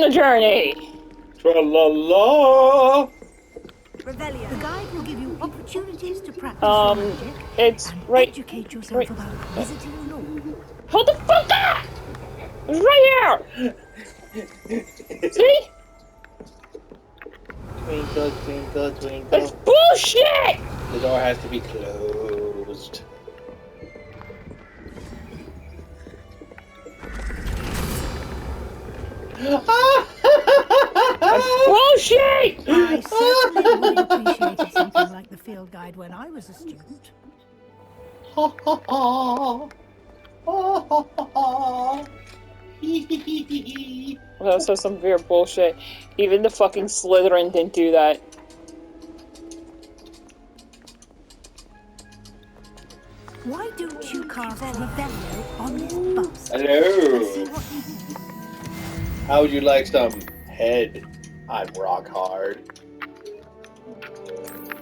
on the journey. Tra-la-la. Revelio. The guide will give you opportunities to practice magic it's and right. educate yourself about visiting law. Hold the fuck up! It's right here. See? Twinkle, twinkle, twinkle. That's bullshit. The door has to be closed. That's bullshit! I certainly would have appreciated something like the field guide when I was a student. Ha ha ha. Ha ha ha. Well, so some weird bullshit. Even the fucking Slytherin didn't do that. Why don't you cast Revelio on this bust? Hello. How would you like some head? I'm rock hard.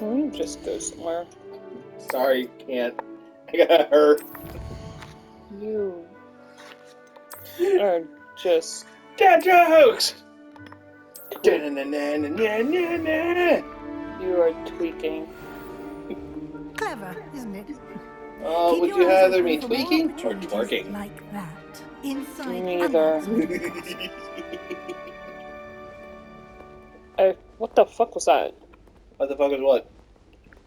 Let me just go somewhere. Sorry, can't. I got hurt. You are just Dad jokes! you are tweaking. Clever, isn't it? Oh, would you rather me tweaking or twerking? Like that. Inside Neither. What the fuck was that? What the fuck is what?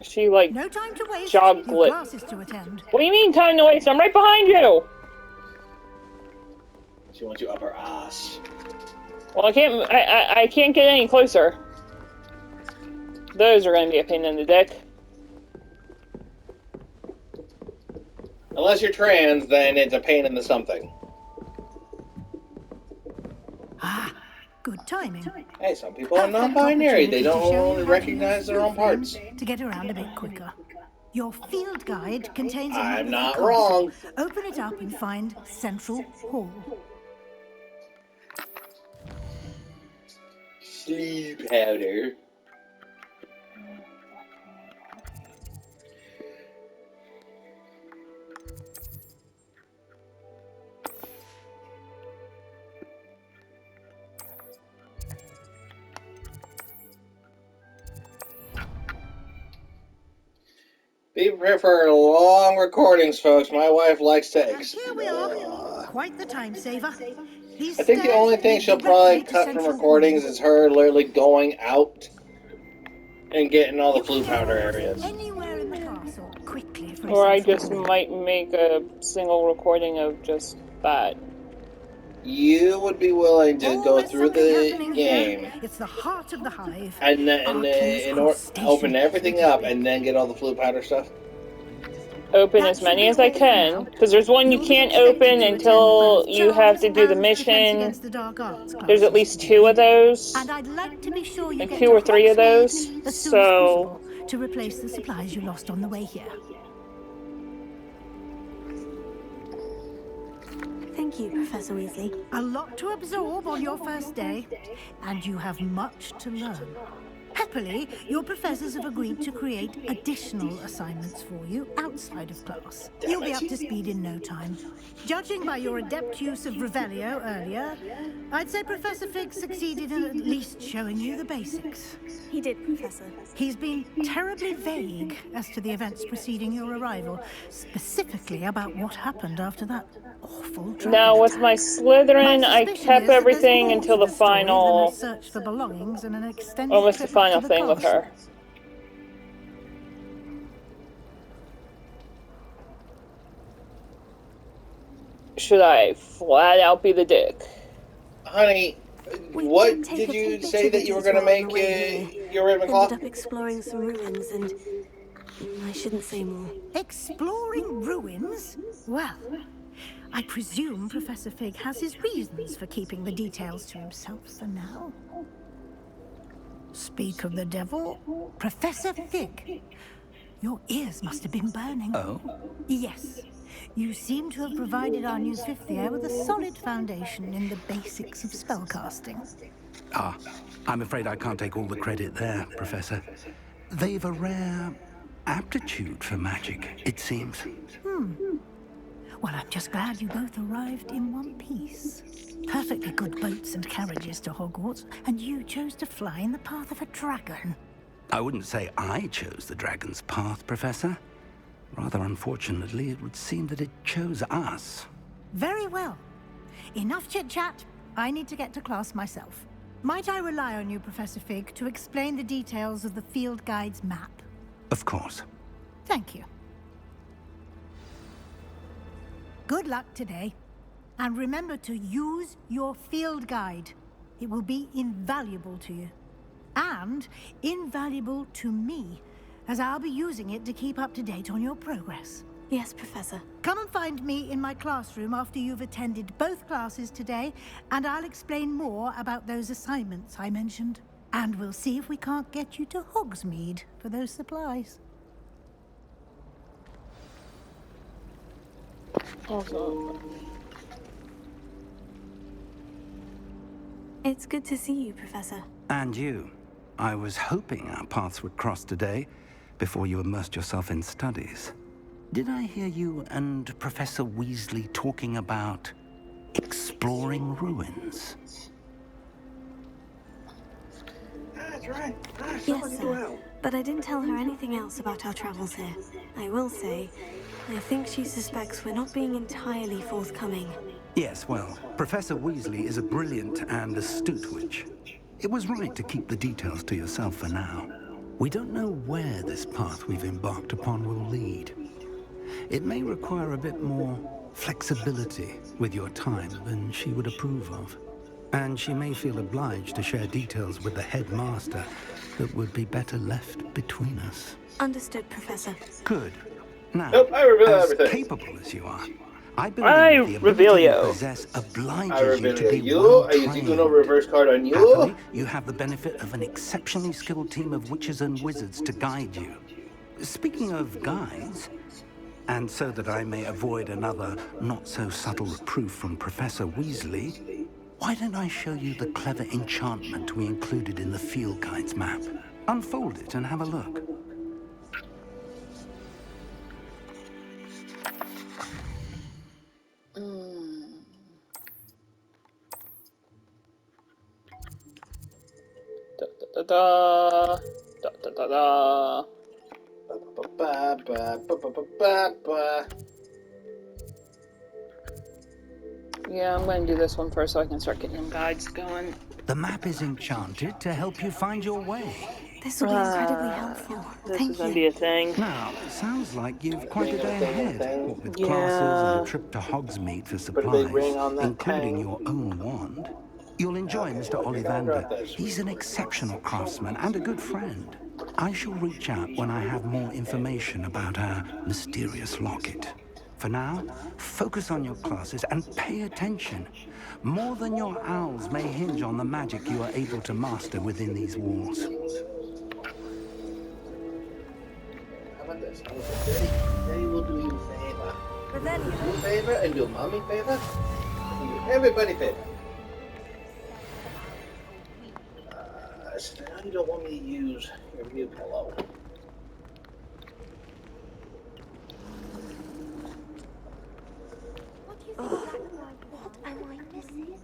She like no time to waste. jogged. Classes to attend. What do you mean time to waste? I'm right behind you. She wants you up her ass. Well, I can't get any closer. Those are gonna be a pain in the dick. Unless you're trans, then it's a pain in the something. Ah, good timing. Hey, some people are non-binary. They don't recognize their own parts. To get around a bit quicker. Your field guide contains a I'm not castle. wrong. Open it up and find Central Hall. Sleep powder. Be prepared for long recordings, folks. My wife likes to And here we are. Quite the time saver. I think the only thing she'll probably cut from recordings is her literally going out and getting all the flue powder areas. Anywhere in the castle, quickly. Or I just might make a single recording of just that. You would be willing to go through the game. It's the heart of the hive. And open everything up and then get all the flue powder stuff? Open as many as I can, because there's one you can't open until you have to do the mission. There's at least 2 of those, and I'd like to be sure you like get 2 or 3 of those. as soon So as possible to replace the supplies you lost on the way here. Thank you, Professor Weasley. A lot to absorb on your first day, and you have much to learn. Happily, your professors have agreed to create additional assignments for you outside of class. You'll be up to speed in no time. Judging by your adept use of Revelio earlier, I'd say Professor Fig succeeded in at least showing you the basics. He did, Professor. He's been terribly vague as to the events preceding your arrival, specifically about what happened after that awful dragon now with attack. my Slytherin, I suspicion kept is that everything there's until more the to story than final, a search for belongings and an extended almost the trip up final to thing with castle. her. Should I flat out be the dick? Honey, what did you say that you were going to make your Ravenclaw? Ended up exploring some ruins, and I shouldn't say more. Exploring ruins? Well, I presume Professor Fig has his reasons for keeping the details to himself for now. Speak of the devil, Professor Fig. Your ears must have been burning. Oh? Yes. You seem to have provided our new fifth year with a solid foundation in the basics of spellcasting. Ah, I'm afraid I can't take all the credit there, Professor. They've a rare aptitude for magic, it seems. Well, I'm just glad you both arrived in one piece. Perfectly good boats and carriages to Hogwarts, and you chose to fly in the path of a dragon. I wouldn't say I chose the dragon's path, Professor. Rather unfortunately, it would seem that it chose us. Very well. Enough chit-chat. I need to get to class myself. Might I rely on you, Professor Fig, to explain the details of the field guide's map? Of course. Thank you. Good luck today. And remember to use your field guide. It will be invaluable to you. And invaluable to me, as I'll be using it to keep up to date on your progress. Yes, Professor. Come and find me in my classroom after you've attended both classes today, and I'll explain more about those assignments I mentioned. And we'll see if we can't get you to Hogsmeade for those supplies. It's good to see you, Professor. And you. I was hoping our paths would cross today, before you immersed yourself in studies. Did I hear you and Professor Weasley talking about exploring ruins? That's right. Yes, sir. But I didn't tell her anything else about our travels here. I will say, I think she suspects we're not being entirely forthcoming. Yes, well, Professor Weasley is a brilliant and astute witch. It was right to keep the details to yourself for now. We don't know where this path we've embarked upon will lead. It may require a bit more flexibility with your time than she would approve of. And she may feel obliged to share details with the headmaster that would be better left between us. Understood, Professor. Good. Now, Nope, I reveal as everything. capable as you are, I believe the ability you possess I obliges you to reveal be you. well I use trained. Uno reverse card on you. Happily, you have the benefit of an exceptionally skilled team of witches and wizards to guide you. Speaking of guides, and so that I may avoid another not-so-subtle reproof from Professor Weasley, why don't I show you the clever enchantment we included in the field guide's map? Unfold it and have a look. Da da da da da da da. Ba, ba, ba, ba, ba, ba, ba. Yeah, I'm going to do this one first so I can start getting them guides going. The map is enchanted to help you find your way. This will be incredibly helpful. This Thank is going to you. be a thing. Now, sounds like you've quite a day ahead, what with Yeah. classes and a trip to Hogsmeade for Put a big ring supplies, on that including tang. your own wand. You'll enjoy Okay, Mr. well, you're gonna drop Ollivander. this. He's an exceptional craftsman and a good friend. I shall reach out when I have more information about our mysterious locket. For now, focus on your classes and pay attention. More than your owls may hinge on the magic you are able to master within these walls. How about this? How about this? Daddy will do you a favor. But then, Do you a favor and do mommy a favor. And do everybody a favor. So now you don't want me to use your new pillow. What am I missing?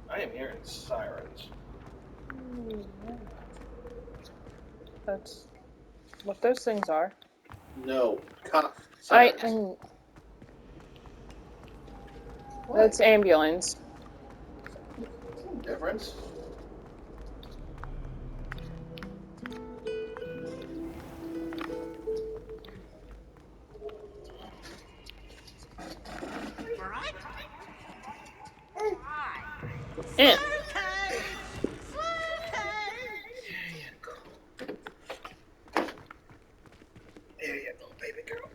I am hearing sirens. That's what those things are. No, cop. I Sirens. That's ambulance. Difference. Yeah. There you go, baby girl.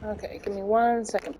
Okay, give me 1 second.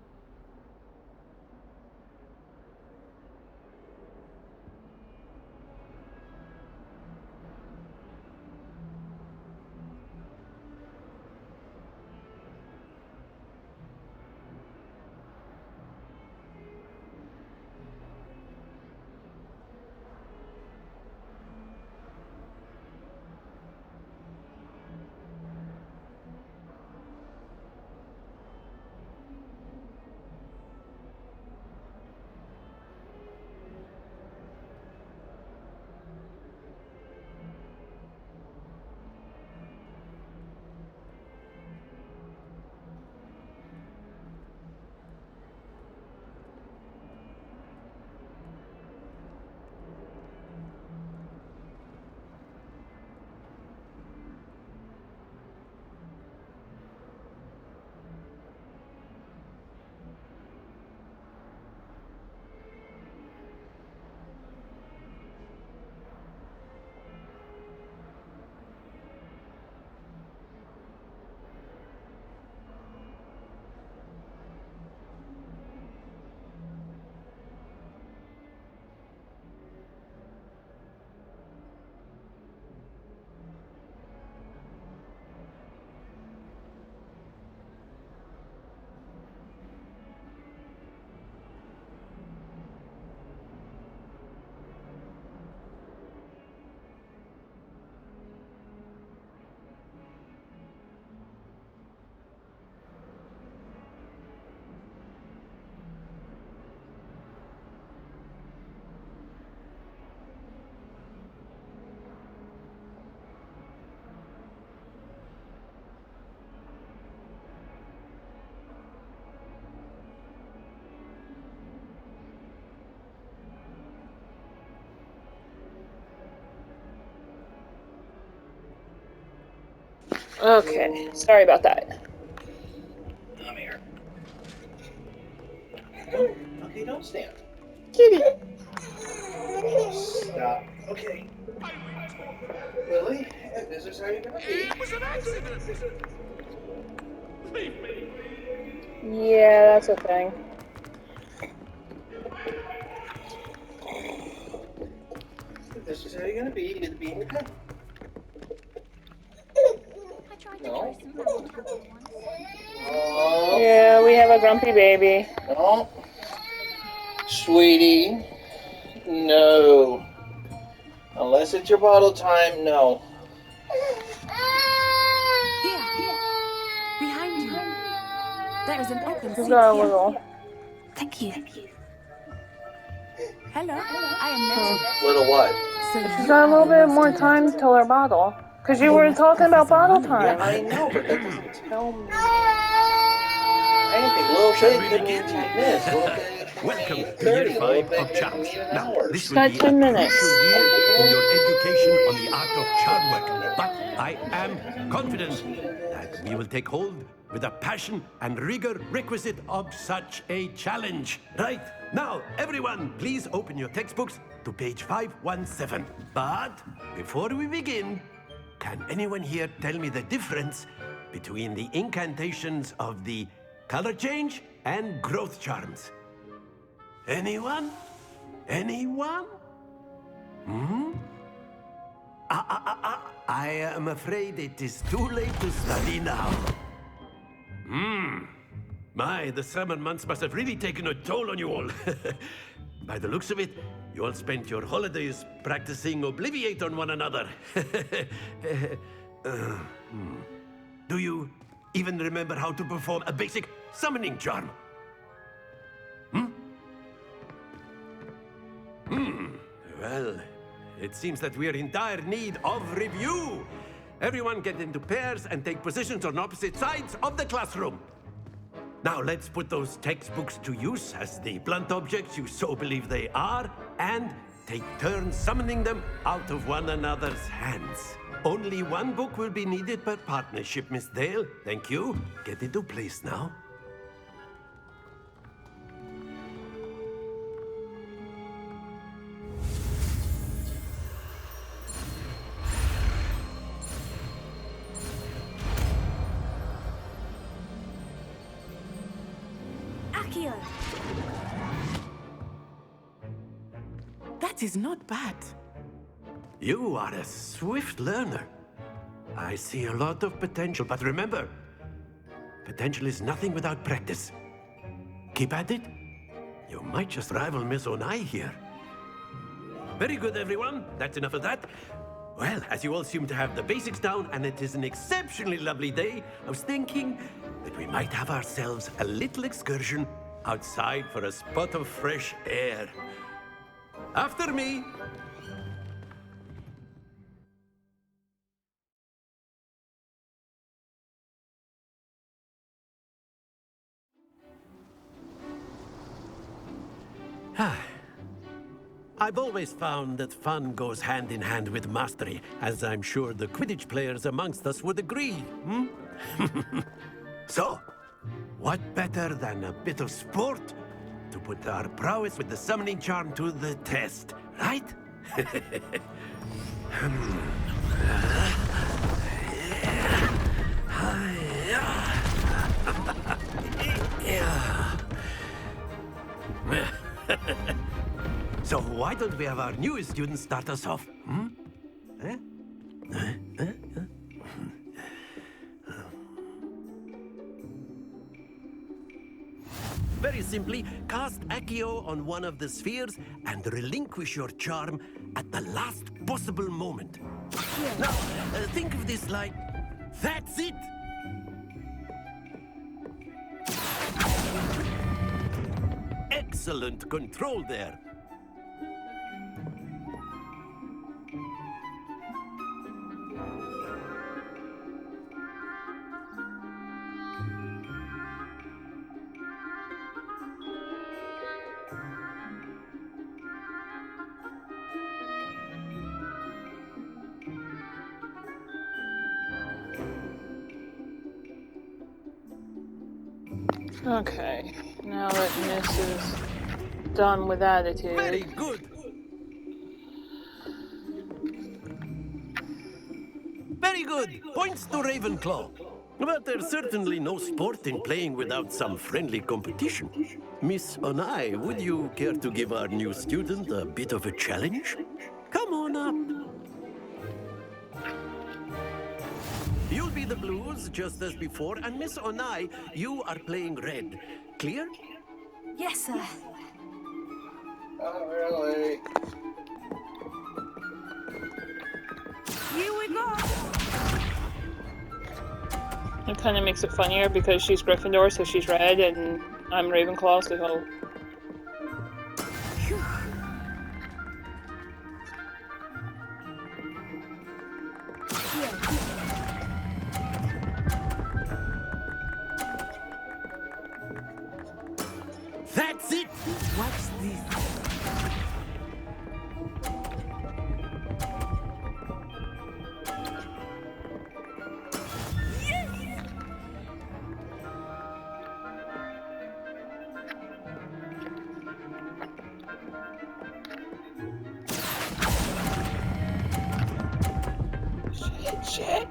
Okay, sorry about that. I'm here. Okay, don't stand. Kitty. Stop. Okay. Lily, if this is how you're gonna be. It was an accident. Leave me. Yeah, that's a thing. If this is how you're gonna be, you get to be in your bed. I tried to No. try some magic on it once. Oh. Yeah, we have a grumpy baby. No. Sweetie. No. Unless it's your bottle time, no. Here, behind you. There is an open We've seat got a here. little. Thank you. Hello, I am Nettie. Little what? So She's you got a are little a new bit more student. time till her bottle. Because you I were met talking about Professor bottle Manning. Yeah, time. I know, but that doesn't tell me anything. Little Shall bit we could begin? mean 10 minutes. Little bit could Welcome mean to 30. Year Little 5 bit of could Charms. mean an Now, hour. this She's will got be 10 a minutes. crucial year in your education on the art of charm work. But I am confident that we will take hold with the passion and rigor requisite of such a challenge. Right, now, everyone, please open your textbooks to page 517. But before we begin, can anyone here tell me the difference between the incantations of the color change and growth charms? Anyone? Anyone? I am afraid it is too late to study now. My, the summer months must have really taken a toll on you all. By the looks of it, you all spent your holidays practicing Obliviate on one another. Do you even remember how to perform a basic summoning charm? Well, it seems that we are in dire need of review. Everyone get into pairs and take positions on opposite sides of the classroom. Now let's put those textbooks to use as the blunt objects you so believe they are, and take turns summoning them out of one another's hands. Only one book will be needed per partnership, Miss Dale. Thank you. Get into place now. Accio! That is not bad. You are a swift learner. I see a lot of potential, but remember, potential is nothing without practice. Keep at it. You might just rival Miss Onai here. Very good, everyone. That's enough of that. Well, as you all seem to have the basics down, and it is an exceptionally lovely day, I was thinking that we might have ourselves a little excursion outside for a spot of fresh air. After me. I've always found that fun goes hand in hand with mastery, as I'm sure the Quidditch players amongst us would agree. So, what better than a bit of sport to put our prowess with the summoning charm to the test, right? So why don't we have our newest student start us off? Eh? Very simply, cast Accio on one of the spheres and relinquish your charm at the last possible moment. Now, think of this like, that's it! Excellent control there. Okay, now that Miss is done with attitude. Very good. Very good. Points to Ravenclaw. But there's certainly no sport in playing without some friendly competition. Miss Onai, would you care to give our new student a bit of a challenge? Come on up. You'll be the blues, just as before, and Miss Onai, you are playing red. Clear? Yes, sir. Not really. Here we go. It kind of makes it funnier because she's Gryffindor, so she's red, and I'm Ravenclaw, so... That's it! Watch this. Shit.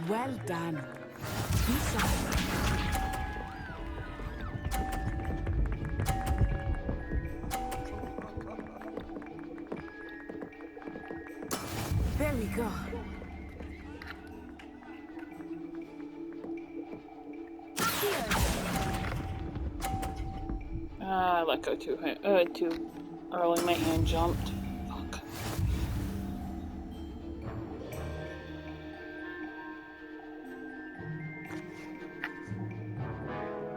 Well done. Be sharp. There we go. I let go too early. My hand jumped. Fuck.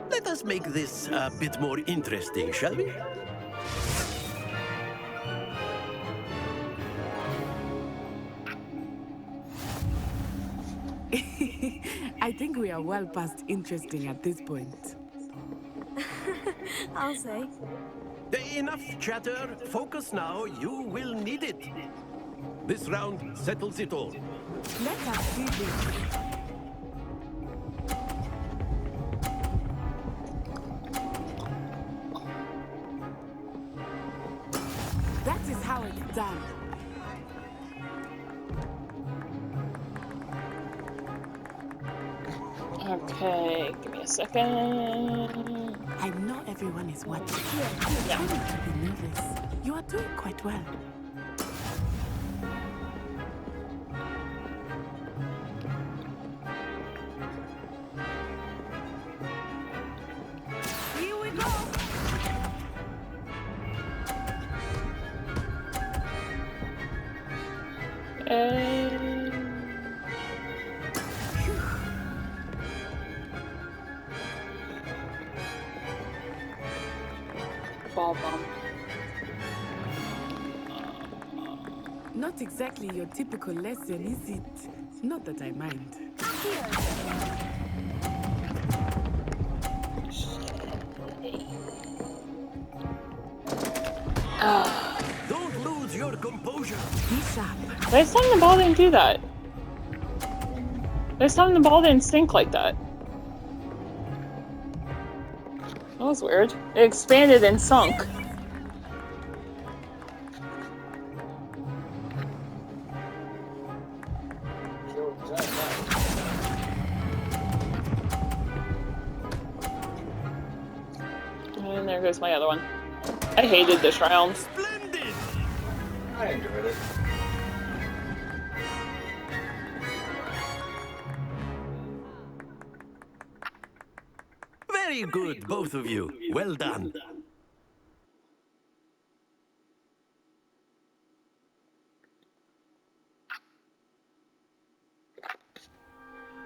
Let us make this a bit more interesting, shall we? I think we are well past interesting at this point. I'll say. Enough chatter. Focus now. You will need it. This round settles it all. Let us see this. That is how it's done. Okay, give me a second. I know everyone is watching. Yeah. You need to be nervous. You are doing quite well. Here we go. Ball bump. Not exactly your typical lesson, is it? Not that I mind. Don't lose your composure. Be sharp. Last time the ball didn't do that. Last time the ball didn't sink like that. That was weird. It expanded and sunk. And there goes my other one. I hated this round. Splendid! I enjoyed it. Very good, both of you. Well done.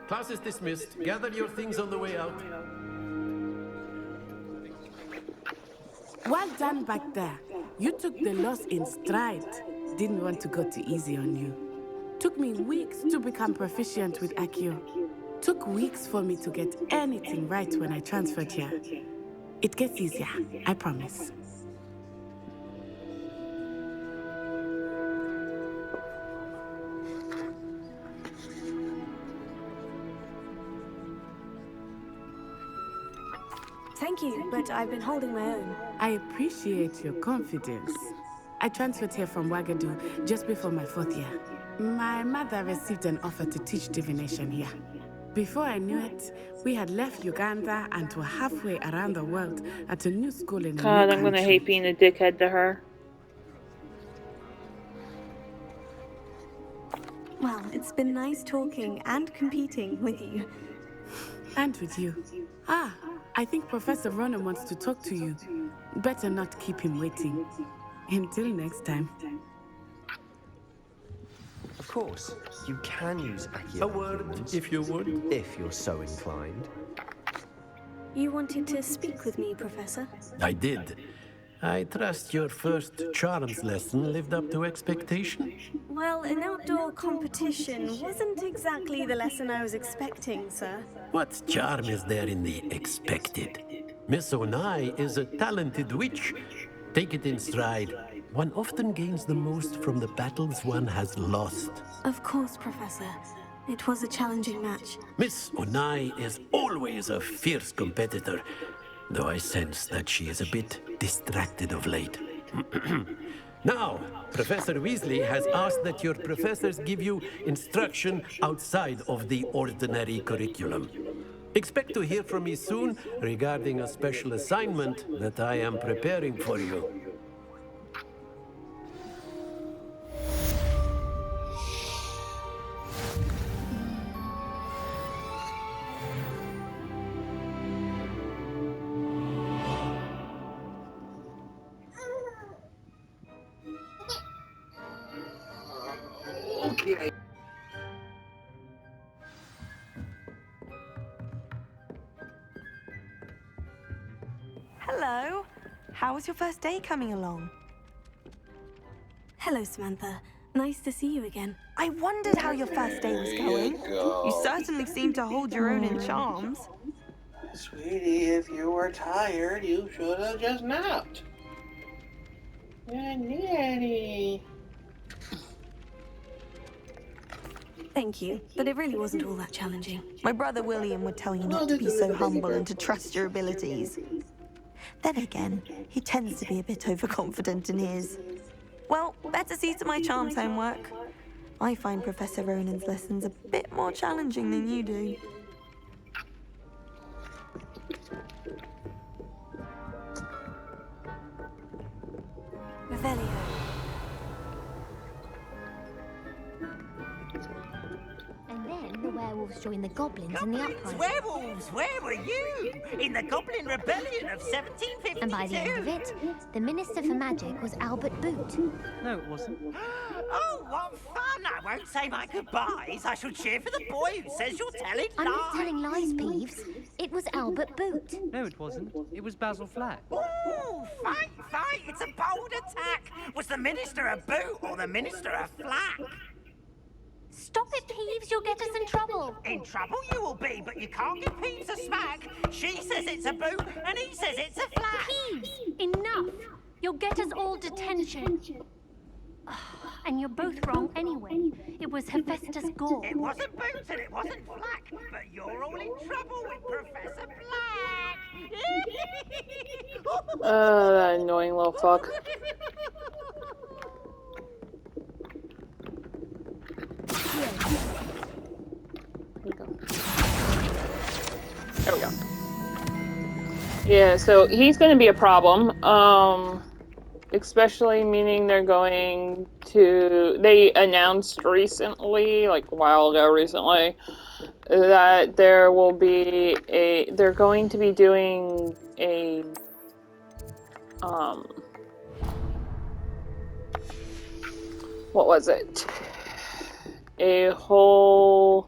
Class is dismissed. Gather your things on the way out. Well done back there. You took the loss in stride. Didn't want to go too easy on you. Took me weeks to become proficient with Accio. Took weeks for me to get anything right when I transferred here. It gets easier, I promise. Thank you, but I've been holding my own. I appreciate your confidence. I transferred here from Wagadu just before my 4th year. My mother received an offer to teach divination here. Before I knew it, we had left Uganda and were halfway around the world at a new school in a God, new I'm gonna country. hate being a dickhead to her. Well, it's been nice talking and competing with you. And with you. Ah, I think Professor Ronan wants to talk to you. Better not keep him waiting. Until next time. Of course, you can use Accio A word, documents if you would. if you're so inclined. You wanted to speak with me, Professor? I did. I trust your first charms lesson lived up to expectation. Well, an outdoor competition wasn't exactly the lesson I was expecting, sir. What charm is there in the expected? Miss Onai is a talented witch. Take it in stride. One often gains the most from the battles one has lost. Of course, Professor. It was a challenging match. Miss Onai is always a fierce competitor, though I sense that she is a bit distracted of late. Now, Professor Weasley has asked that your professors give you instruction outside of the ordinary curriculum. Expect to hear from me soon regarding a special assignment that I am preparing for you. Okay. Hello. How was your first day coming along? Hello, Samantha. Nice to see you again. I wondered how your first day was There going. you go. You certainly seem to hold your own in charms. Sweetie, if you were tired, you should have just napped. Nanny. Thank you, but it really wasn't all that challenging. My brother William would tell you not to be so humble and to trust your abilities. Then again, he tends to be a bit overconfident in his. Well, better see to my charms homework. I find Professor Ronan's lessons a bit more challenging than you do. Revelio. And then the werewolves joined the goblins in the uprising. Werewolves, where were you? In the Goblin Rebellion of 1752. And by the end of it, the Minister for Magic was Albert Boot. No, it wasn't. Oh, what fun! I won't say my goodbyes. I shall cheer for the boy who says you're telling I'm lies. not telling lies, Peeves. It was Albert Boot. No, it wasn't. It was Basil Flack. Ooh, fight! It's a bold attack. Was the Minister a boot or the Minister a flack? Stop it, Peeves. You'll get us in trouble. In trouble you will be, but you can't give Peeves a smack. She says it's a boot, and he says it's a flack. Peeves, enough. You'll get us all detention. And you're both wrong anyway. It was Hephaestus Gore. It wasn't boot and it wasn't flack, but you're all in trouble with Professor Black. Oh, that annoying little fuck. There we go. Yeah, so he's gonna be a problem. Especially meaning they're going to... They announced recently, like a while ago recently, that there will be a... They're going to be doing a... What was it? A whole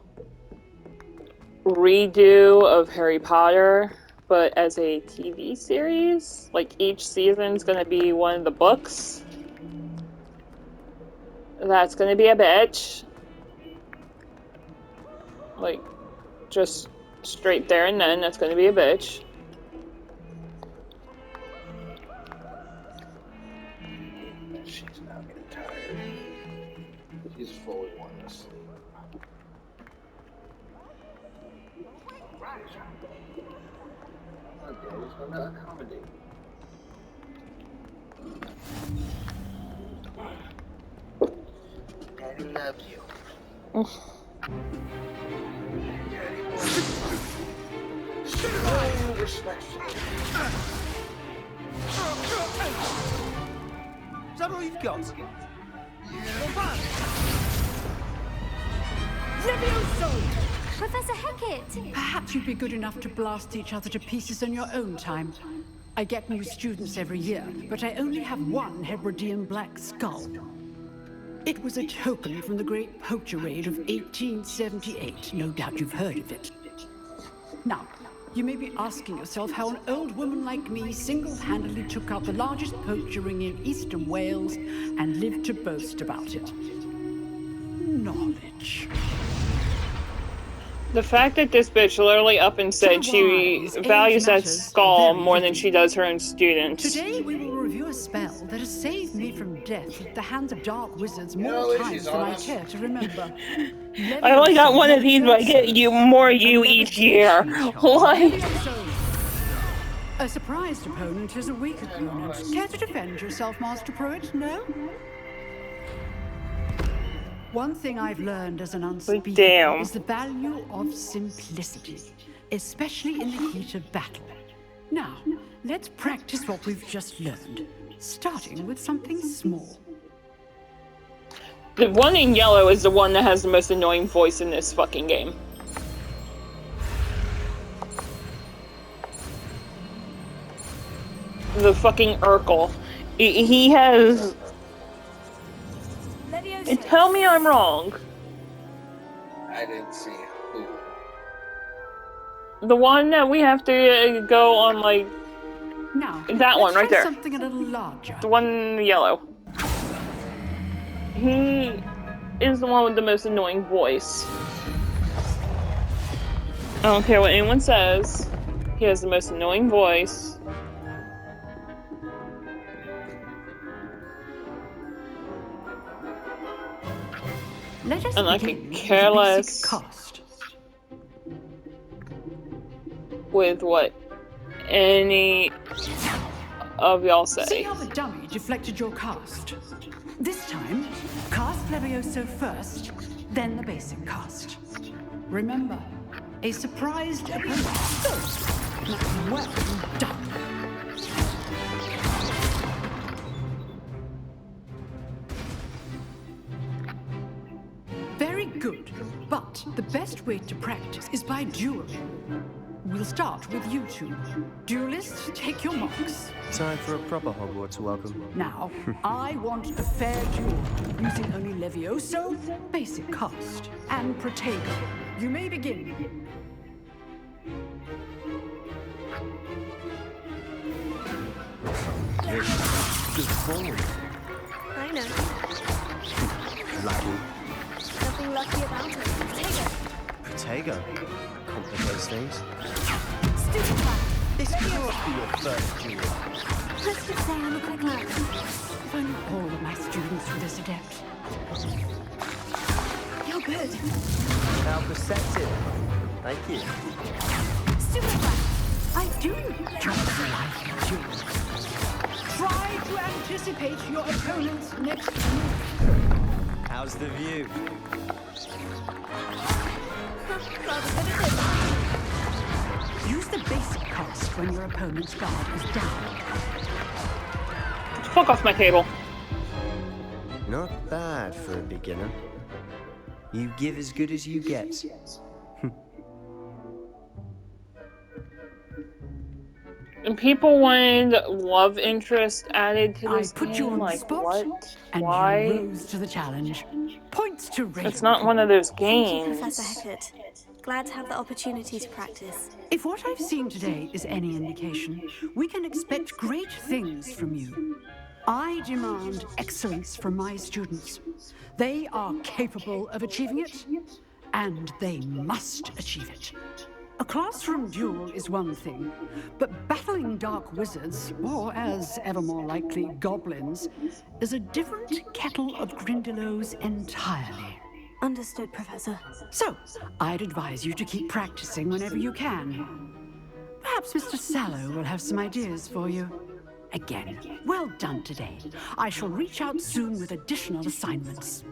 redo of Harry Potter, but as a TV series. Like, each season's gonna be one of the books. That's gonna be a bitch. Like, just straight there and then, that's gonna be a bitch. She's now getting tired. She's fully wanting to sleep. Daddy's gonna accommodate. Daddy loves you. Daddy wants you. So respectful. Is that all you've got? Levioso! Professor Hecat! Perhaps you'd be good enough to blast each other to pieces on your own time. I get new students every year, but I only have one Hebridean black skull. It was a token from the Great Poacher Raid of 1878. No doubt you've heard of it. Now, you may be asking yourself how an old woman like me single-handedly took out the largest poacher ring in eastern Wales and lived to boast about it. Knowledge. The fact that this bitch literally up and said she values that skull more than she does her own students. Today we will review a spell that has saved me from death at the hands of dark wizards more times than I care to remember. I only got one of these, but I get you more each year. What? A surprised opponent is a weak opponent. Care to defend yourself, Master Pruitt? No? One thing I've learned as an unspeakable is the value of simplicity, especially in the heat of battle. Now, let's practice what we've just learned, starting with something small. The one in yellow is the one that has the most annoying voice in this fucking game. The fucking Urkel. He has... Tell me I'm wrong. I didn't see who. The one that we have to go on, like... Now, that one right there. Something a little larger. The one in the yellow. He is the one with the most annoying voice. I don't care what anyone says. He has the most annoying voice. Let us and I could care less with what any of y'all say. See how the dummy deflected your cast? This time, cast Levioso first, then the basic cast. Remember, a surprised opponent. Well done. Very good, but the best way to practice is by dueling. We'll start with you two. Duelists, take your marks. Time for a proper Hogwarts welcome. Now, I want a fair duel, using only Levioso, basic cast, and Protego. You may begin. Good form. I know. Lucky. Nothing lucky about it. Protego. Complicates things. Stupid plan. This can't be your first duel. Let's just say I'm a quick learner. If only all of my students were this adept. You're good. How perceptive. Thank you. Stupid plan. I do just like duels. Try to anticipate your opponent's next move. How's the view? Use the basic cast when your opponent's guard is down. Fuck off my table. Not bad for a beginner. You give as good as you get. And people wanted love interest added to this I put game. you on like, the spot, what? and Why? you rose to the challenge. Points to Raven. It's not one of those Thank games. you, Professor Hecat. Glad to have the opportunity to practice. If what I've seen today is any indication, we can expect great things from you. I demand excellence from my students. They are capable of achieving it, and they must achieve it. A classroom duel is one thing, but battling dark wizards, or as ever more likely, goblins, is a different kettle of Grindylows entirely. Understood, Professor. So, I'd advise you to keep practicing whenever you can. Perhaps Mr. Sallow will have some ideas for you. Again, well done today. I shall reach out soon with additional assignments.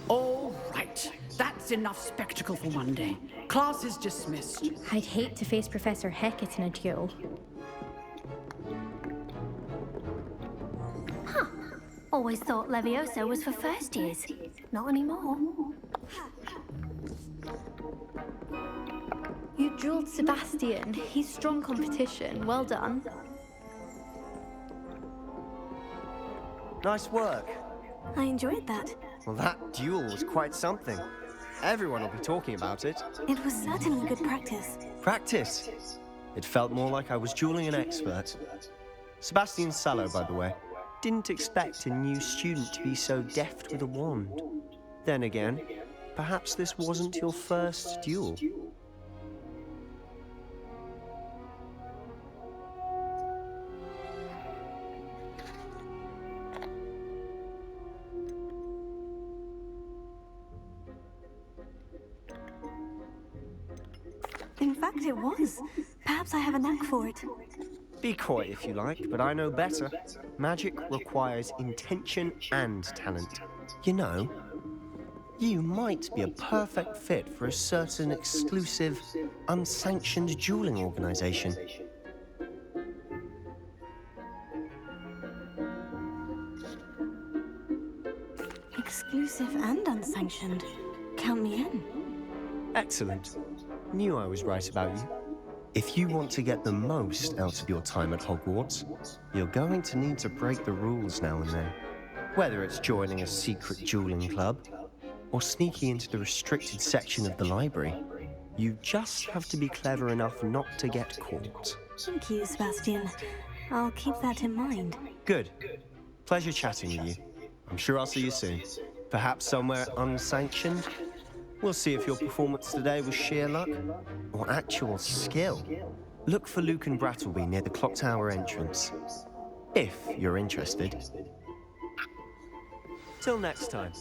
All right. That's enough spectacle for one day. Class is dismissed. I'd hate to face Professor Hecat in a duel. Huh. Always thought Levioso was for first years. Not anymore. You dueled Sebastian. He's strong competition. Well done. Nice work. I enjoyed that. Well, that duel was quite something. Everyone will be talking about it. It was certainly good practice. Practice? It felt more like I was dueling an expert. Sebastian Sallow, by the way. Didn't expect a new student to be so deft with a wand. Then again, perhaps this wasn't your first duel. In fact, it was. Perhaps I have a knack for it. Be coy if you like, but I know better. Magic requires intention and talent. You know, you might be a perfect fit for a certain exclusive, unsanctioned dueling organization. Exclusive and unsanctioned. Count me in. Excellent. Knew I was right about you. If you want to get the most out of your time at Hogwarts, you're going to need to break the rules now and then. Whether it's joining a secret dueling club, or sneaking into the restricted section of the library, you just have to be clever enough not to get caught. Thank you, Sebastian. I'll keep that in mind. Good. Pleasure chatting with you. I'm sure I'll see you soon. Perhaps somewhere unsanctioned? We'll see if your performance today was sheer luck or actual skill. Look for Luke and Brattleby near the clock tower entrance, if you're interested. Till next time.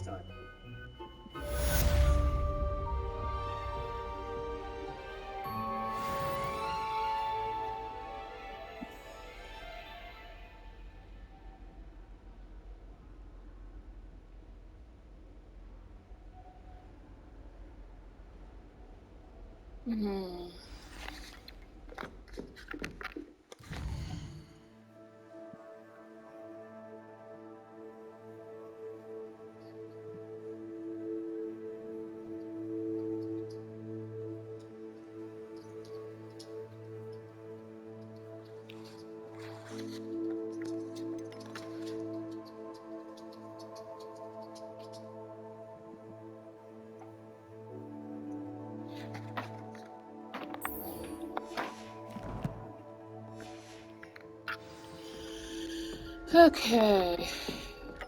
Okay.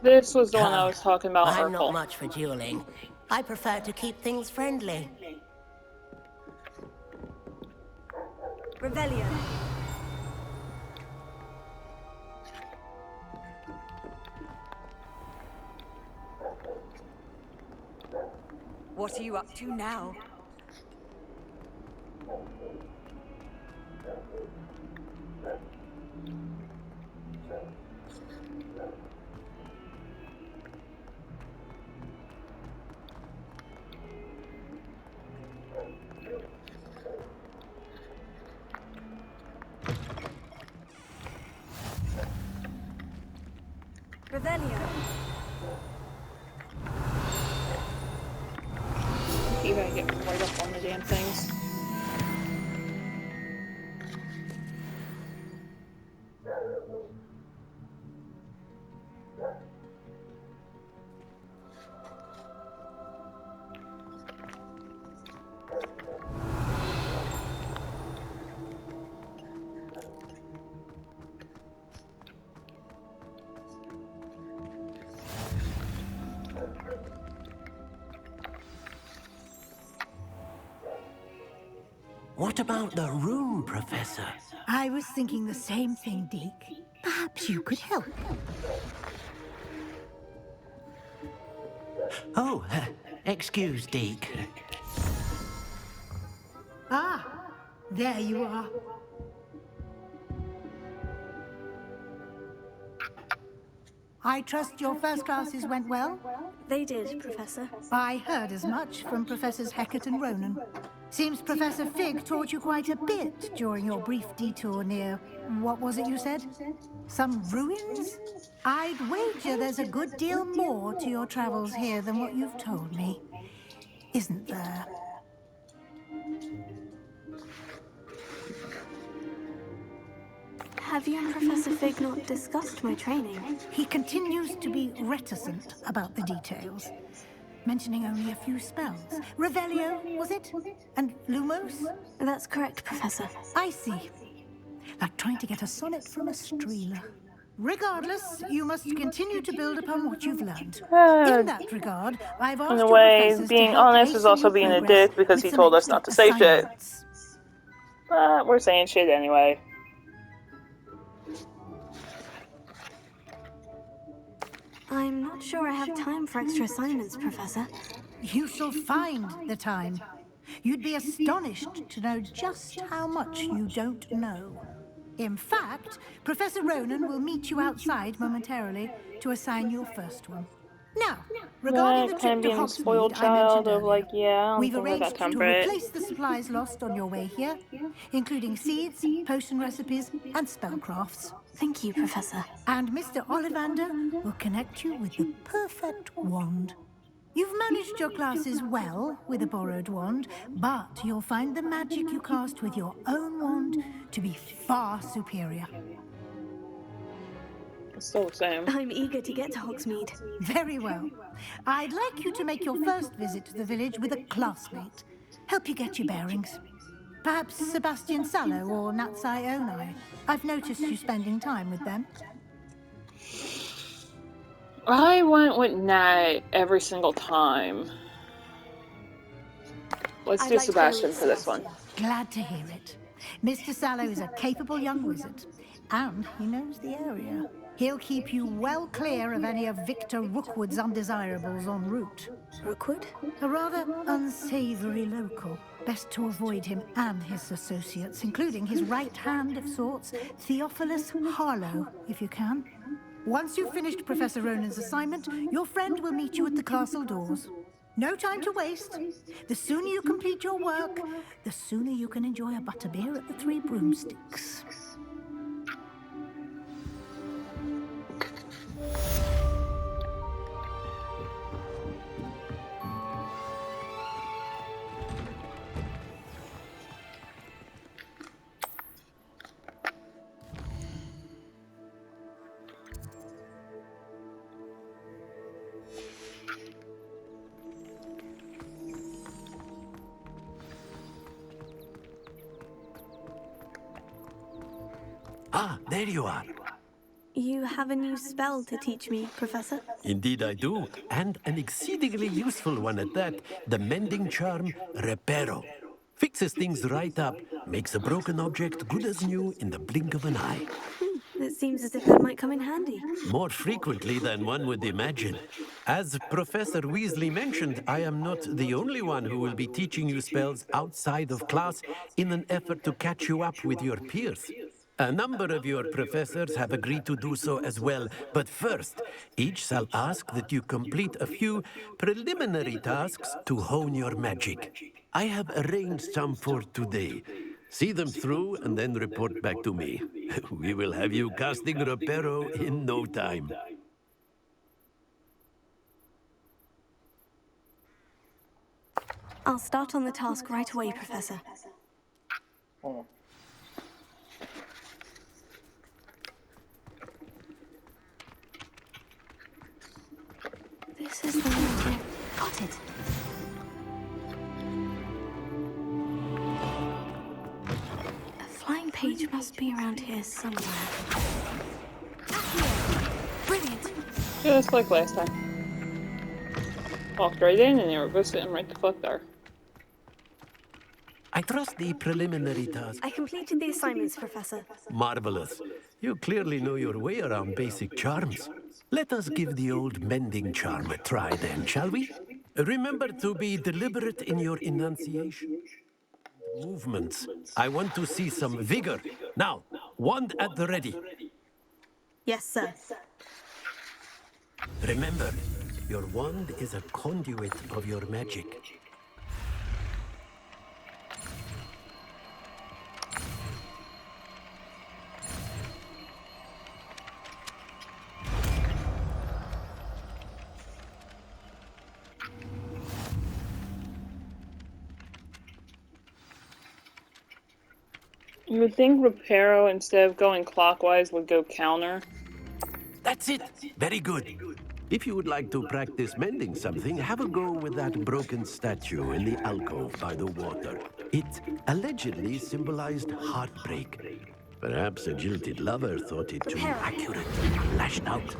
This was the one I was talking about. I'm not Urkel. much for dueling. I prefer to keep things friendly. Revelio. What are you up to now? Revelio. You gotta get right up on the damn things. What about the room, Professor? I was thinking the same thing, Deke. Perhaps you could help. Oh, excuse, Deke. Ah, There you are. I trust your first classes went well? They did, Professor. I heard as much from Professors Hecat and Ronan. Seems Professor Fig taught you quite a bit during your brief detour near... what was it you said? Some ruins? I'd wager there's a good deal more to your travels here than what you've told me. Isn't there? Have you and Professor Fig not discussed my training? He continues to be reticent about the details, mentioning only a few spells. Revelio, was it? And Lumos? That's correct, Professor. I see. Like trying to get a sonnet from a streeler. Regardless, you must continue to build upon what you've learned. In that regard, I've asked In a your way, professors being to help honest is hasten also your being a progress dick because with he some told us extra not to say shit. assignments. But we're saying shit anyway. I'm not sure I have time for extra assignments, Professor. You shall find the time. You'd be astonished to know just how much you don't know. In fact, Professor Ronan will meet you outside momentarily to assign your first one. Now, regarding the Kind trip of to being a spoiled Hogsmeade I mentioned child of earlier, like, yeah, we've I got arranged to temperate. replace the supplies lost on your way here, including seeds, potion recipes, and spellcrafts. Thank you, Professor. And Mr. Ollivander will connect you with the perfect wand. You've managed your classes well with a borrowed wand, but you'll find the magic you cast with your own wand to be far superior. It's still the same. I'm eager to get to Hogsmeade. Very well. I'd like you to make your first visit to the village with a classmate. Help you get your bearings. Perhaps Sebastian Sallow or Natsai Onai. I've noticed you spending time with them. I went with Nat every single time. Let's do Sebastian for this one. Glad to hear it. Mr. Sallow is a capable young wizard, and he knows the area. He'll keep you well clear of any of Victor Rookwood's undesirables en route. Rookwood? A rather unsavory local. Best to avoid him and his associates, including his right hand of sorts, Theophilus Harlow, if you can. Once you've finished Professor Ronan's assignment, your friend will meet you at the castle doors. No time to waste. The sooner you complete your work, the sooner you can enjoy a butterbeer at the Three Broomsticks. Ah, there you are. You have a new spell to teach me, Professor? Indeed I do, and an exceedingly useful one at that. The mending charm, Reparo. Fixes things right up, makes a broken object good as new in the blink of an eye. It seems as if that might come in handy. More frequently than one would imagine. As Professor Weasley mentioned, I am not the only one who will be teaching you spells outside of class in an effort to catch you up with your peers. A number of your professors have agreed to do so as well, but first, each shall ask that you complete a few preliminary tasks to hone your magic. I have arranged some for today. See them through and then report back to me. We will have you casting Reparo in no time. I'll start on the task right away, Professor. Oh. This is the one. Got it. A flying page must be around here somewhere. Brilliant. Just like last time. Walked right in and you were sitting right the fuck there. I trust the preliminary task. I completed the assignments, Professor. Marvelous. You clearly know your way around basic charms. Let us give the old mending charm a try then, shall we? Remember to be deliberate in your enunciation. movements. I want to see some vigor. Now, wand at the ready. Yes, sir. Remember, your wand is a conduit of your magic. You would think Reparo, instead of going clockwise, would go counter. That's it. Very good. If you would like to practice mending something, have a go with that broken statue in the alcove by the water. It allegedly symbolized heartbreak. Perhaps a jilted lover thought it too accurate and lashed out.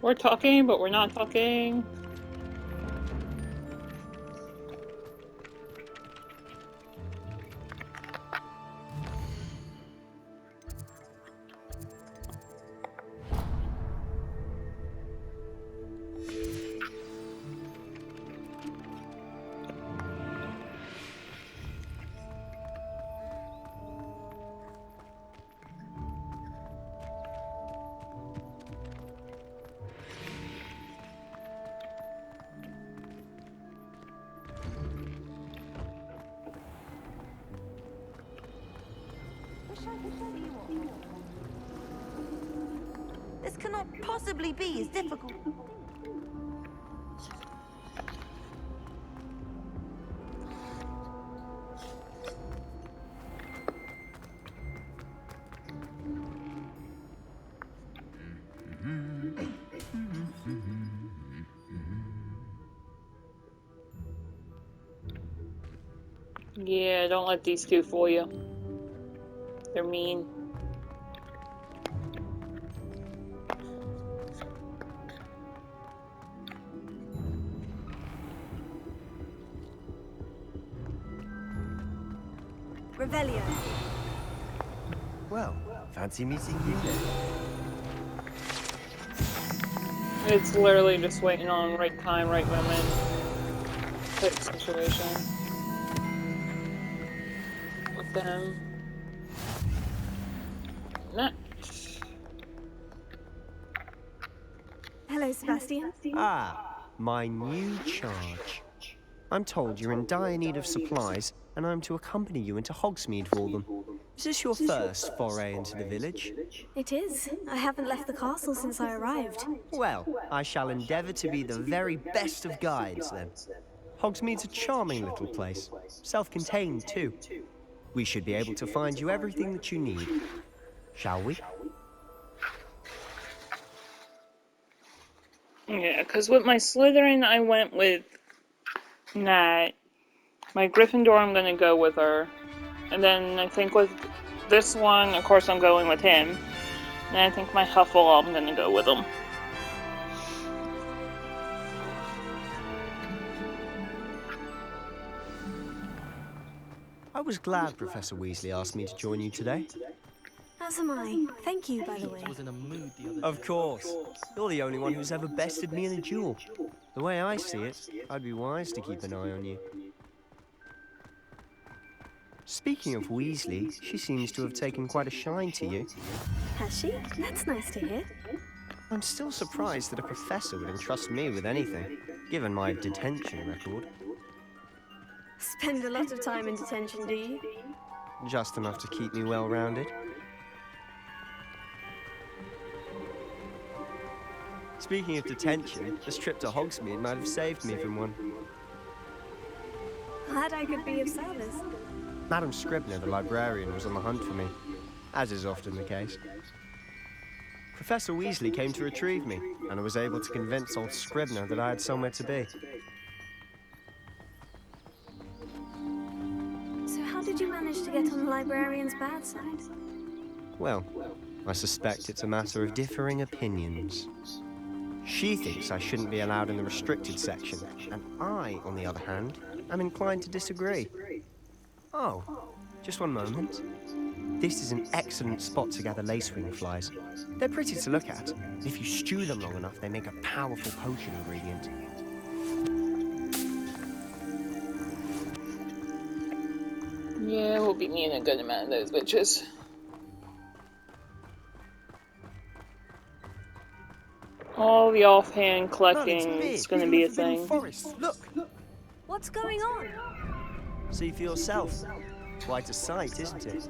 We're talking, but we're not talking. This cannot possibly be as difficult. Yeah, don't let these two fool you. They're mean. Revelio. Well, fancy meeting you then. It's literally just waiting on right time, right moment type situation with them. Nah. Hello, Sebastian. Ah, my new charge. I'm told you're in dire need of supplies, and I'm to accompany you into Hogsmeade for them. Is this your first foray into the village? It is. I haven't left the castle since I arrived. Well, I shall endeavour to be the very best of guides, then. Hogsmeade's a charming little place, self-contained too. We should be able to find you everything that you need. Shall we? Yeah, because with my Slytherin, I went with Nat. My Gryffindor, I'm gonna go with her. And then I think with this one, of course, I'm going with him. And I think my Huffle, I'm gonna go with him. I was glad Professor Weasley asked me to join you today. As am I. Thank you, by the way. Of course. You're the only one who's ever bested me in a duel. The way I see it, I'd be wise to keep an eye on you. Speaking of Weasley, she seems to have taken quite a shine to you. Has she? That's nice to hear. I'm still surprised that a professor would entrust me with anything, given my detention record. Spend a lot of time in detention, do you? Just enough to keep me well-rounded. Speaking of detention, this trip to Hogsmeade might have saved me from one. Glad I could be of service. Madam Scribner, the librarian, was on the hunt for me, as is often the case. Professor Weasley came to retrieve me, and I was able to convince old Scribner that I had somewhere to be. So how did you manage to get on the librarian's bad side? Well, I suspect it's a matter of differing opinions. She thinks I shouldn't be allowed in the restricted section, and I, on the other hand, am inclined to disagree. Oh, just one moment. This is an excellent spot to gather lacewing flies. They're pretty to look at. If you stew them long enough, they make a powerful potion ingredient. Yeah, we'll be needing a good amount of those bitches. All the offhand collecting is going to be a thing. Forest. Look! What's going on? See for yourself. Quite a sight, isn't it?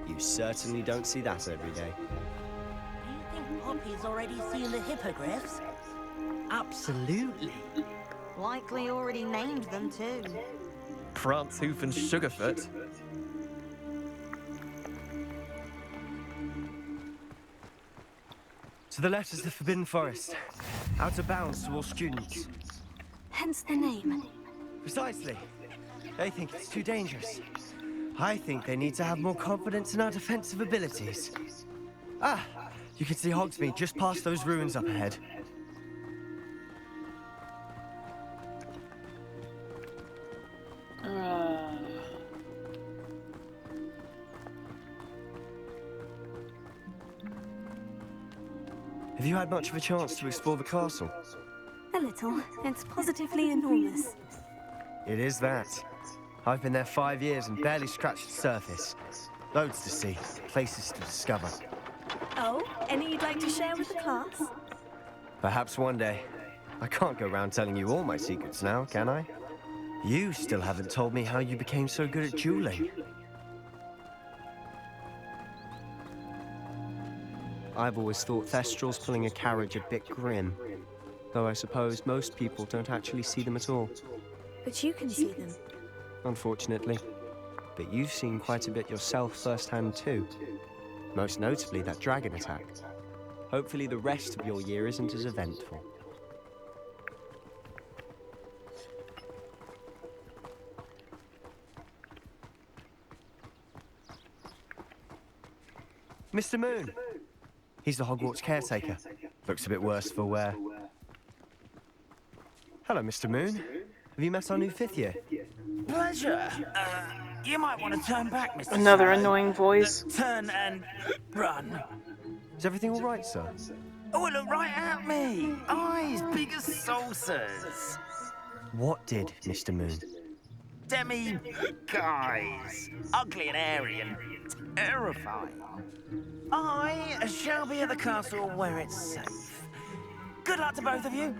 You certainly don't see that every day. Do you think Poppy's already seen the hippogriffs? Absolutely. Likely already named them too. Prance, Hoof, and Sugarfoot. To the left is the Forbidden Forest. Out of bounds to all students. Hence the name. Precisely. They think it's too dangerous. I think they need to have more confidence in our defensive abilities. Ah, you can see Hogsmeade just past those ruins up ahead. Have you had much of a chance to explore the castle? A little. It's positively enormous. It is that. I've been there 5 years and barely scratched the surface. Loads to see, places to discover. Oh, any you'd like to share with the class? Perhaps one day. I can't go around telling you all my secrets now, can I? You still haven't told me how you became so good at dueling. I've always thought Thestrals pulling a carriage a bit grim. Though I suppose most people don't actually see them at all. But you can see them. Unfortunately. But you've seen quite a bit yourself firsthand too. Most notably that dragon attack. Hopefully the rest of your year isn't as eventful. Mr. Moon! He's the Hogwarts caretaker. Looks a bit worse for wear. Hello, Mr. Moon. Have you met our new 5th year? Pleasure. You might want to turn back, Mr. Another Shadow. annoying voice. Turn and run. Is everything all right, sir? Oh, look right at me. Eyes big as saucers. What did, Mr. Moon? Guys. Ugly and hairy and terrifying. I shall be at the castle where it's safe. Good luck to both of you.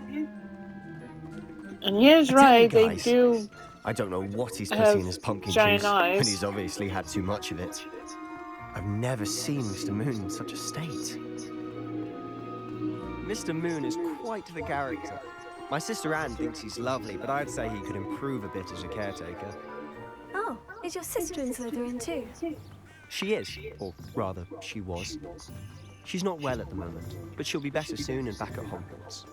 And he is right, they do. I don't know what he's putting in his pumpkin giant juice, eyes. and he's obviously had too much of it. I've never seen Mr. Moon in such a state. Mr. Moon is quite the character. My sister Anne thinks he's lovely, but I'd say he could improve a bit as a caretaker. Oh, is your sister in Slytherin too? She is, or rather, she was. She's not well at the moment, but she'll be better soon and back at Hogwarts.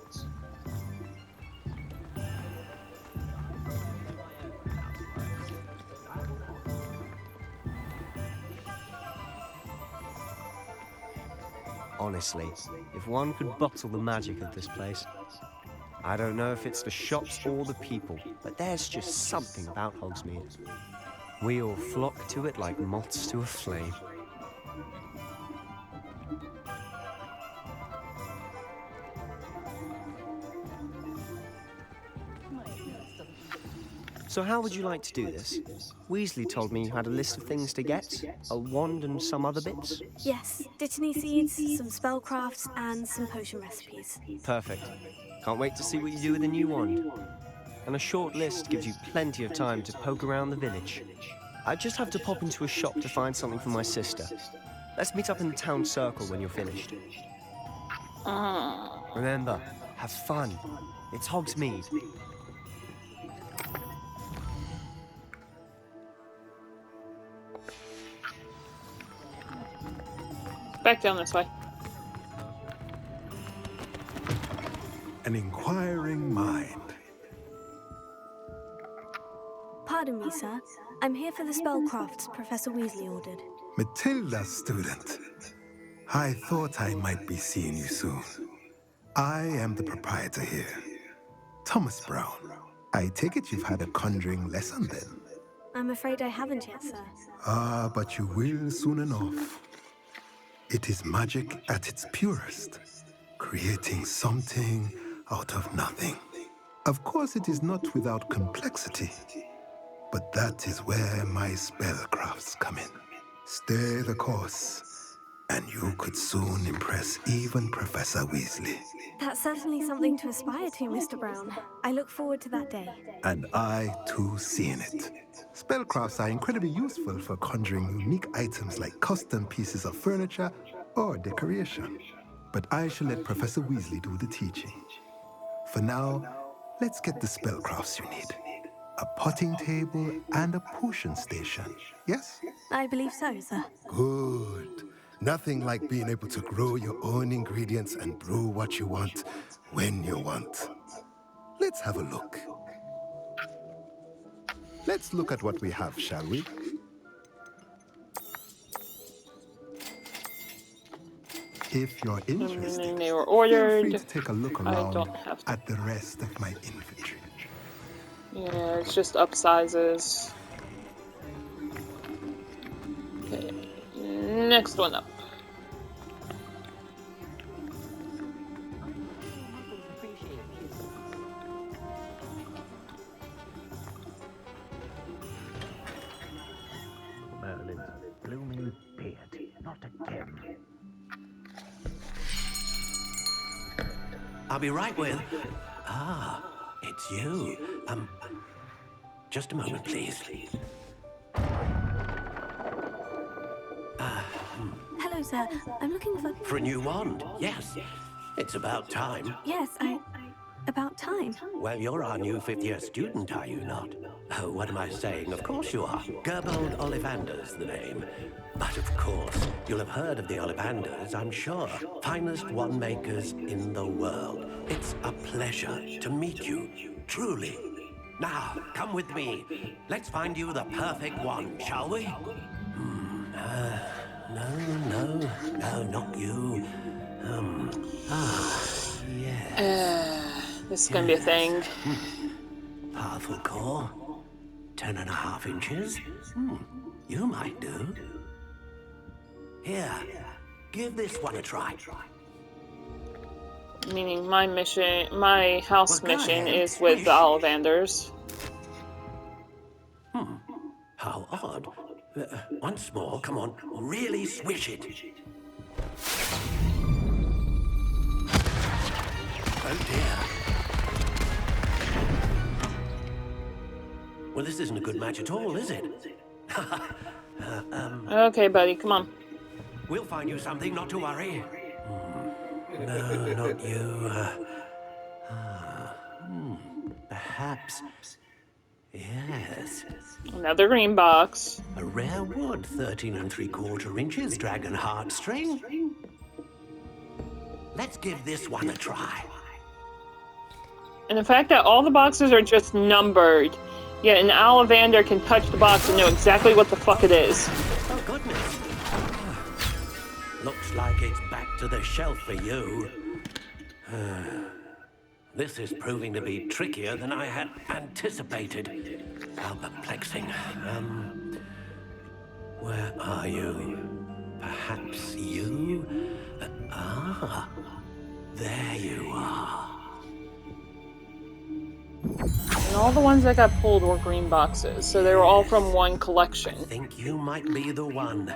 Honestly, if one could bottle the magic of this place. I don't know if it's the shops or the people, but there's just something about Hogsmeade. We all flock to it like moths to a flame. So how would you like to do this? Weasley told me you had a list of things to get, a wand and some other bits. Yes, Dittany seeds, some spellcrafts, and some potion recipes. Perfect. Can't wait to see what you do with the new wand. And a short list gives you plenty of time to poke around the village. I just have to pop into a shop to find something for my sister. Let's meet up in the town circle when you're finished. Remember, have fun. It's Hogsmeade. Back down this way. An inquiring mind. Pardon me, sir. I'm here for the spellcrafts Professor Weasley ordered. Matilda's student. I thought I might be seeing you soon. I am the proprietor here, Thomas Brown. I take it you've had a conjuring lesson then? I'm afraid I haven't yet, sir. Ah, but you will soon enough. It is magic at its purest, creating something out of nothing. Of course, it is not without complexity, but that is where my spellcrafts come in. Stay the course, and you could soon impress even Professor Weasley. That's certainly something to aspire to, Mr. Brown. I look forward to that day. And I, too, seeing it. Spellcrafts are incredibly useful for conjuring unique items like custom pieces of furniture or decoration. But I shall let Professor Weasley do the teaching. For now, let's get the spellcrafts you need. A potting table and a potion station, yes? I believe so, sir. Good. Nothing like being able to grow your own ingredients and brew what you want when you want. Let's have a look. Let's look at what we have, shall we? If you're interested, They were feel ordered. free to take a look I around don't have to. at the rest of my inventory. Yeah, it's just upsizes. Okay, next one up. Merlin's blooming beard, not again. I'll be right with... Ah, it's you. Just a moment, please. Hello, sir. I'm looking for... For a new wand, yes. It's about time. Yes, about time. Well, you're our new fifth-year student, are you not? Oh, what am I saying? Of course you are. Gerbold Ollivander's the name. But of course, you'll have heard of the Ollivanders, I'm sure. Finest wand makers in the world. It's a pleasure to meet you, truly. Now, come with me. Let's find you the perfect wand, shall we? No, not you. This is gonna be a thing. Powerful core. 10.5 inches. You might do. Here, give this one a try. Meaning my mission, my house Well, go mission ahead. is with the Ollivanders. How odd. Once more, come on, really swish it. Oh dear. Well, this isn't a good match at all, is it? Okay, buddy, come on. We'll find you something, not to worry. No, not you. Perhaps. Yes. Another green box. A rare wood, 13 3/4 inches, dragon heartstring. Let's give this one a try. And the fact that all the boxes are just numbered, yet an Ollivander can touch the box and know exactly what the fuck it is. Oh, goodness. Looks like it's back to the shelf for you. This is proving to be trickier than I had anticipated. How perplexing. Where are you? Perhaps you? There you are. And all the ones that got pulled were green boxes, so they were all from one collection. I think you might be the one.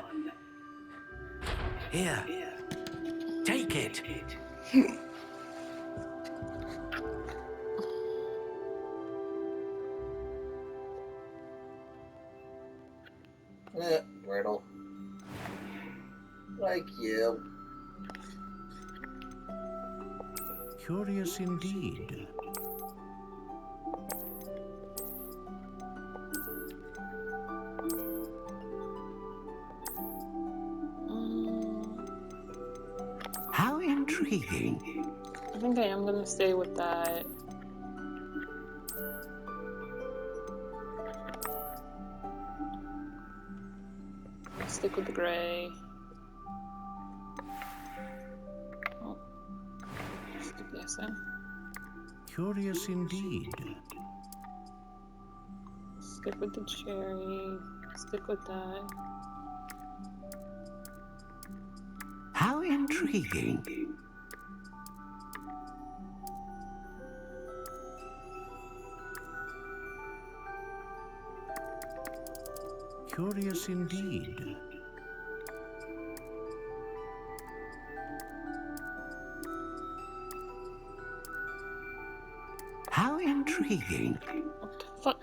Here. Take it. Wordle. Like you. Curious indeed. How intriguing. I think I am gonna stay with that. Stick with the gray. guessing. Curious indeed. Stick with the cherry. Stick with that. How intriguing. Curious indeed. How intriguing. What the fuck?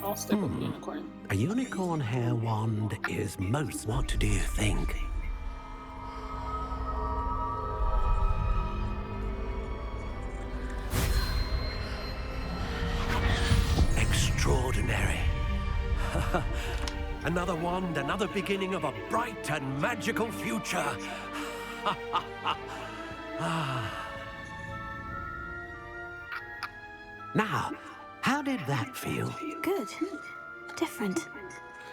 I'll stick with the unicorn. A unicorn hair wand is most. What do you think? Extraordinary. Another wand, another beginning of a bright and magical future. Now, how did that feel? Good. Different.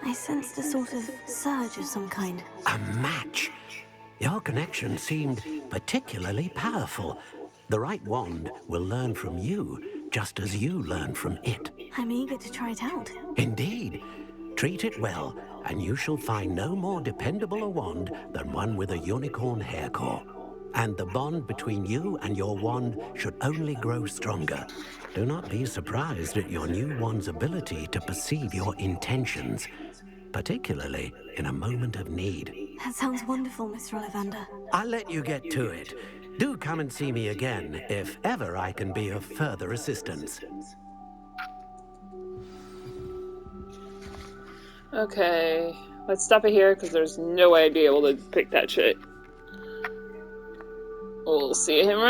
I sensed a sort of surge of some kind. A match. Your connection seemed particularly powerful. The right wand will learn from you, just as you learn from it. I'm eager to try it out. Indeed. Treat it well, and you shall find no more dependable a wand than one with a unicorn hair core. And the bond between you and your wand should only grow stronger. Do not be surprised at your new wand's ability to perceive your intentions, particularly in a moment of need. That sounds wonderful, Mr. Ollivander. I'll let you get to it. Do come and see me again if ever I can be of further assistance. Okay, let's stop it here because there's no way I'd be able to pick that shit. We'll see him right